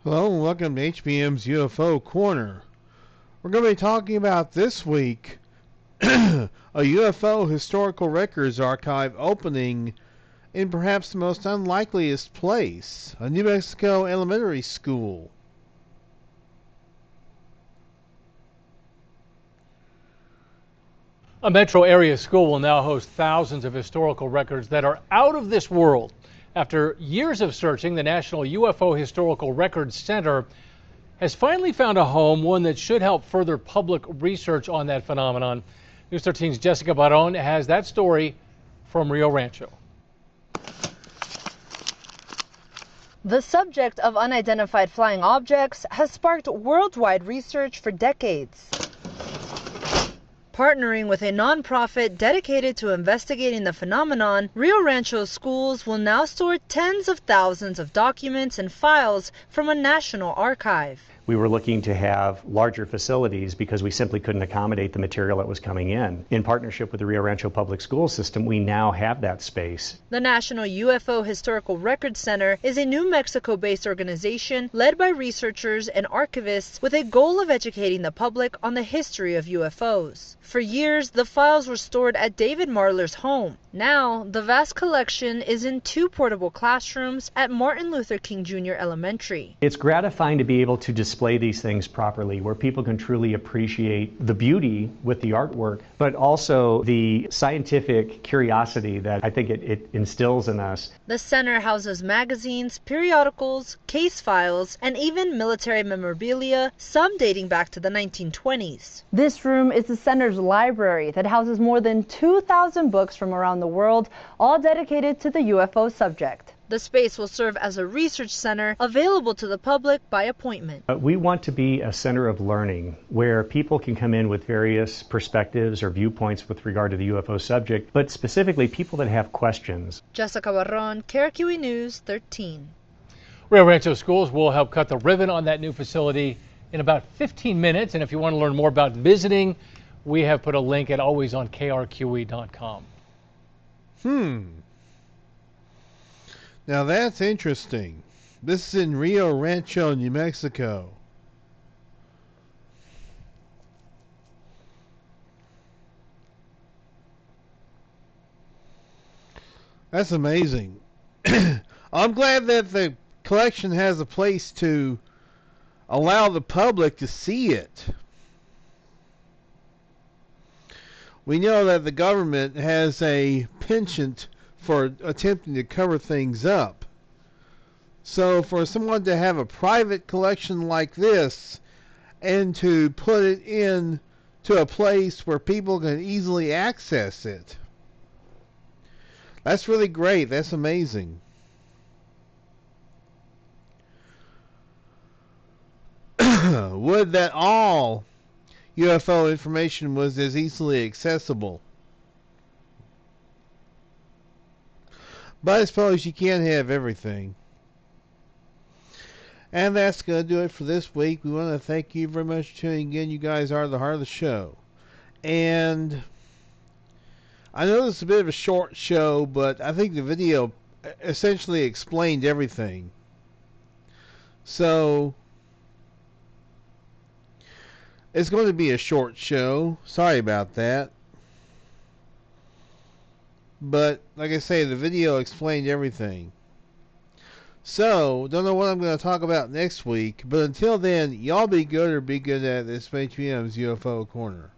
Hello and welcome to HBM's UFO Corner. We're going to be talking about this week a UFO historical records archive opening in perhaps the most unlikeliest place, a New Mexico elementary school. A metro area school will now host thousands of historical records that are out of this world. After years of searching, the National UFO Historical Records Center has finally found a home, one that should help further public research on that phenomenon. News 13's Jessica Barron has that story from Rio Rancho. The subject of unidentified flying objects has sparked worldwide research for decades. Partnering with a nonprofit dedicated to investigating the phenomenon, Rio Rancho schools will now store tens of thousands of documents and files from a national archive. We were looking to have larger facilities because we simply couldn't accommodate the material that was coming in. In partnership with the Rio Rancho Public School System, we now have that space. The National UFO Historical Records Center is a New Mexico-based organization led by researchers and archivists with a goal of educating the public on the history of UFOs. For years, the files were stored at David Marler's home. Now, the vast collection is in 2 portable classrooms at Martin Luther King Jr. Elementary. It's gratifying to be able to display these things properly, where people can truly appreciate the beauty with the artwork, but also the scientific curiosity that I think it instills in us. The center houses magazines, periodicals, case files, and even military memorabilia, some dating back to the 1920s. This room is the center's library that houses more than 2,000 books from around the world, all dedicated to the UFO subject. The space will serve as a research center available to the public by appointment. We want to be a center of learning where people can come in with various perspectives or viewpoints with regard to the UFO subject, but specifically people that have questions. Jessica Barron, KRQE News 13. Rio Rancho schools will help cut the ribbon on that new facility in about 15 minutes. And if you want to learn more about visiting, we have put a link at alwaysonkrqe.com. Now that's interesting. This is in Rio Rancho, New Mexico. That's amazing. I'm glad that the collection has a place to allow the public to see it. We know that the government has a penchant for attempting to cover things up. So for someone to have a private collection like this and to put it in to a place where people can easily access it, that's really great. That's amazing. Would that all UFO information was as easily accessible. But I suppose you can't have everything. And that's going to do it for this week. We want to thank you very much for tuning in. You guys are the heart of the show. And I know this is a bit of a short show, but I think the video essentially explained everything. So it's going to be a short show. Sorry about that. But like I say, the video explained everything. So, don't know what I'm going to talk about next week. But until then, y'all be good or be good at this. HBM's UFO Corner.